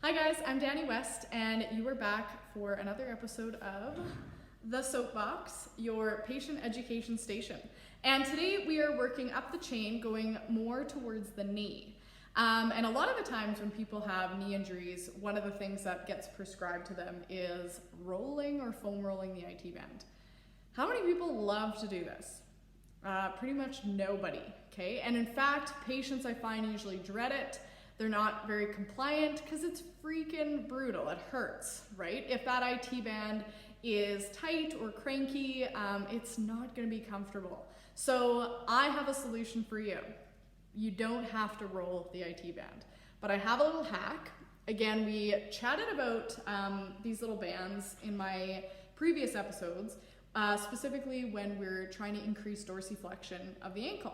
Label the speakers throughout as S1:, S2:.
S1: Hi guys, I'm Danny West, and you are back for another episode of The Soapbox, your patient education station. And today we are working up the chain, going more towards the knee. And a lot of the times when people have knee injuries, one of the things that gets prescribed to them is rolling or foam rolling the IT band. How many people love to do this? Pretty much nobody, okay? And in fact, patients I find usually dread it. They're not very compliant because it's freaking brutal. It hurts, right? If that IT band is tight or cranky, it's not going to be comfortable. So I have a solution for you. You don't have to roll the IT band, but I have a little hack. Again, we chatted about these little bands in my previous episodes, specifically when we're trying to increase dorsiflexion of the ankle.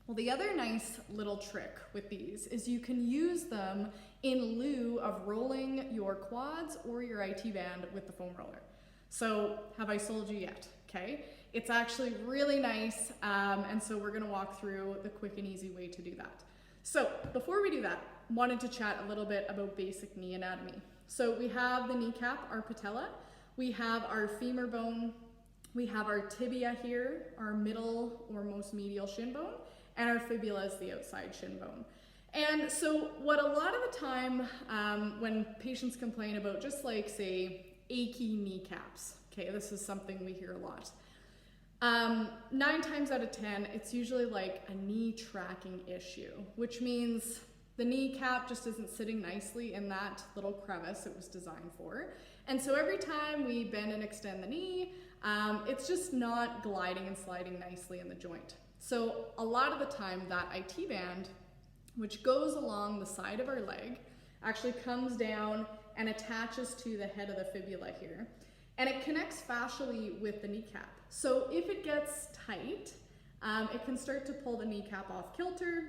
S1: Well, the other nice little trick with these is you can use them in lieu of rolling your quads or your IT band with the foam roller. So have I sold you yet? Okay, it's actually really nice, and so we're going to walk through the quick and easy way to do that. So before we do that, wanted to chat a little bit about basic knee anatomy. So we have the kneecap, our patella, we have our femur bone, we have our tibia here, our middle or most medial shin bone, and our fibula is the outside shin bone. And so what a lot of the time when patients complain about just like say achy kneecaps, okay, this is something we hear a lot. 9 times out of 10, it's usually like a knee tracking issue, which means the kneecap just isn't sitting nicely in that little crevice it was designed for. And so every time we bend and extend the knee, it's just not gliding and sliding nicely in the joint. So a lot of the time that IT band, which goes along the side of our leg, actually comes down and attaches to the head of the fibula here. And it connects fascially with the kneecap. So if it gets tight, it can start to pull the kneecap off kilter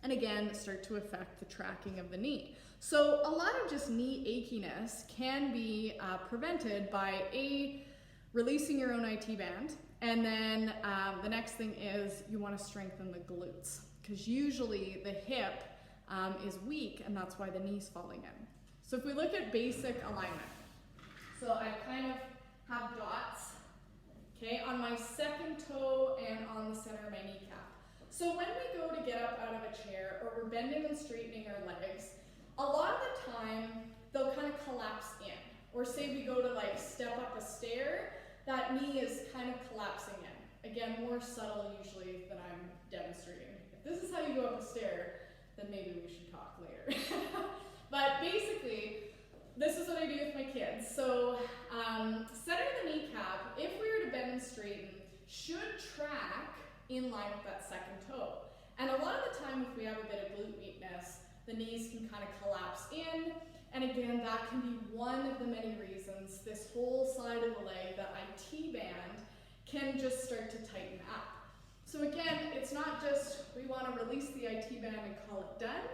S1: and again, start to affect the tracking of the knee. So a lot of just knee achiness can be prevented by releasing your own IT band. And then the next thing is you want to strengthen the glutes because usually the hip is weak and that's why the knee's falling in. So if we look at basic alignment, so I kind of have dots, okay, on my second toe and on the center of my kneecap. So when we go to get up out of a chair or we're bending and straightening our legs, a lot of the time they'll kind of collapse in. Or say we go to like step up a stair, that knee is kind of collapsing in. Again, more subtle usually than I'm demonstrating. If this is how you go up a stair, then maybe we should talk later. But basically, this is what I do with my kids. So center of the kneecap, if we were to bend and straighten, should track in line with that second toe. And a lot of the time if we have a bit of glute weakness, the knees can kind of collapse in. And again, that can be one of the many reasons this whole side of the leg, the IT band, can just start to tighten up. So again, it's not just we want to release the IT band and call it done.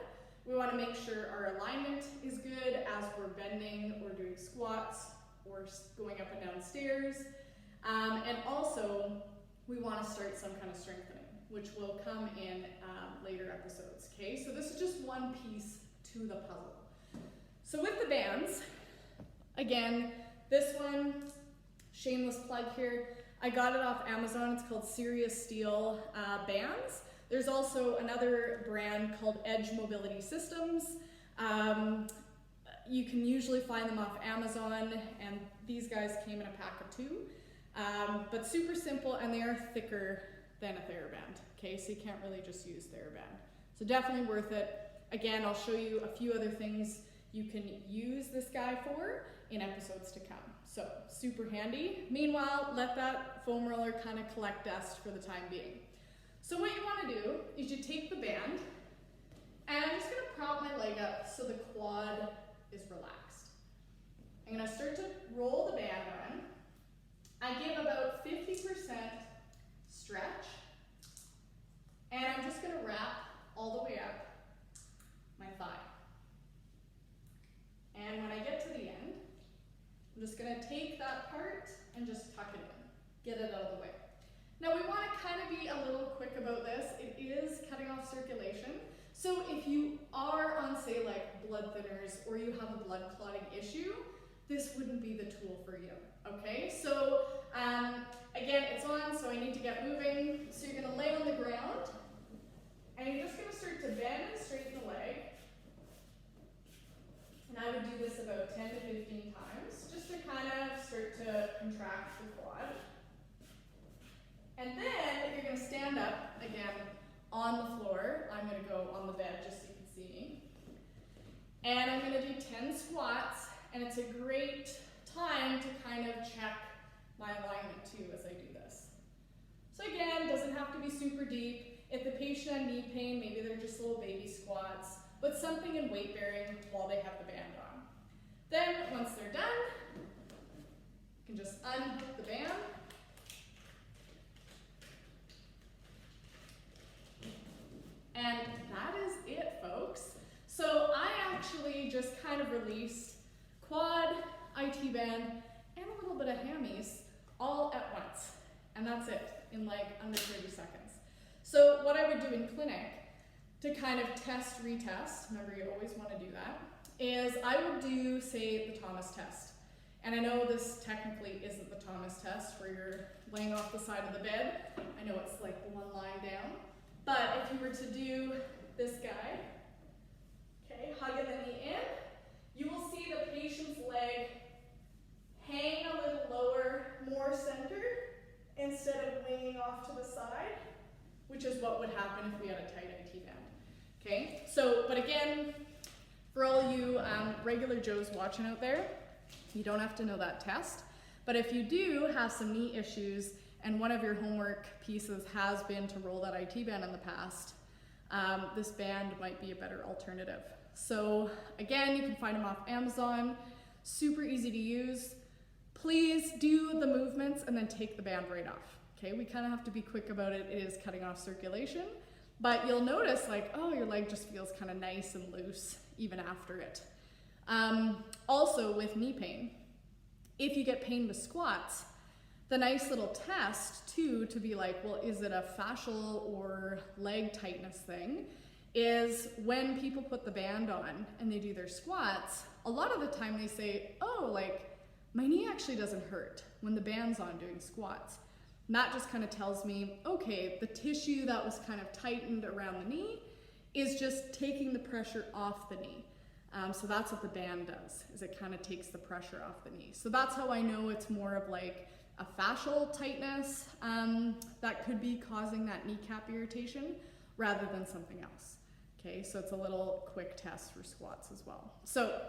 S1: We want to make sure our alignment is good as we're bending or doing squats or going up and down stairs. And also, we want to start some kind of strengthening, which will come in later episodes, okay? So this is just one piece to the puzzle. So with the bands, again, this one, shameless plug here, I got it off Amazon. It's called Sirius Steel bands. There's also another brand called Edge Mobility Systems. You can usually find them off Amazon, and these guys came in a pack of 2. But super simple, and they are thicker than a TheraBand, okay? So you can't really just use TheraBand. So definitely worth it. Again, I'll show you a few other things you can use this guy for in episodes to come. So super handy. Meanwhile, let that foam roller kind of collect dust for the time being. So what you want to do is you take the band, and I'm just going to prop my leg up so the quad is relaxed. I'm going to start to roll the band on. I give about 50% stretch, and I'm just going to wrap all the way up my thigh. And when I get to the end, I'm just going to take that part and just tuck it in, get it out of the way. Now we want to kind of be a little quick about this. It is cutting off circulation. So if you are on, say, like blood thinners or you have a blood clotting issue, this wouldn't be the tool for you, okay? So again, it's on, so I need to get moving. So you're gonna lay on the ground, and you're just gonna start to bend and straighten the leg. And I would do this about 10 to 15 times, just to kind of start to contract the quad. And then you're gonna stand up again on the floor. I'm gonna go on the bed just so you can see me. And I'm gonna do 10 squats, and it's a great time to kind of check my alignment too as I do this. So again, doesn't have to be super deep. If the patient had knee pain, maybe they're just little baby squats, but something in weight bearing while they have the band on. Then once they're done, you can just unhook the band. And that is it, folks. So I actually just kind of released quad, IT band, and a little bit of hammies all at once. And that's it, in like under 30 seconds. So what I would do in clinic to kind of test, retest, remember you always want to do that, is I would do, say, the Thomas test. And I know this technically isn't the Thomas test where you're laying off the side of the bed. I know it's like the one lying down. But if you were to do this guy, okay, hugging the knee in, you will see the patient's leg hang a little lower, more centered, instead of winging off to the side, which is what would happen if we had a tight IT band. Okay, so, but again, for all you regular Joes watching out there, you don't have to know that test. But if you do have some knee issues and one of your homework pieces has been to roll that IT band in the past, this band might be a better alternative. So again, you can find them off Amazon, super easy to use. Please do the movements and then take the band right off. Okay, we kind of have to be quick about it. It is cutting off circulation, but you'll notice like, oh, your leg just feels kind of nice and loose even after it. Also with knee pain, if you get pain with squats, the nice little test too to be like, well, is it a fascial or leg tightness thing, is when people put the band on and they do their squats, a lot of the time they say, oh, like my knee actually doesn't hurt when the band's on doing squats. And that just kind of tells me, okay, the tissue that was kind of tightened around the knee is just taking the pressure off the knee. So that's what the band does, is it kind of takes the pressure off the knee. So that's how I know it's more of like a fascial tightness that could be causing that kneecap irritation rather than something else. Okay, so it's a little quick test for squats as well. So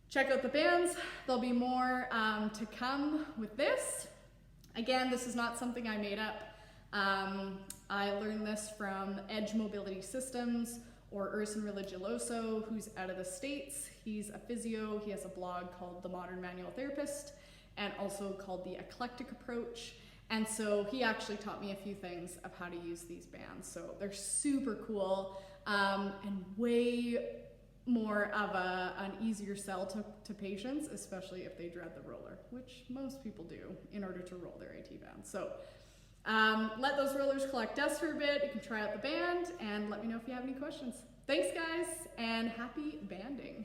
S1: check out the bands. There'll be more to come with this. Again, this is not something I made up. I learned this from Edge Mobility Systems or Urson Religioso, who's out of the States. He's a physio. He has a blog called The Modern Manual Therapist and also called The Eclectic Approach. And so he actually taught me a few things of how to use these bands. So they're super cool and way more of an easier sell to patients, especially if they dread the roller, which most people do in order to roll their IT band. So let those rollers collect dust for a bit. You can try out the band and let me know if you have any questions. Thanks guys, and happy banding.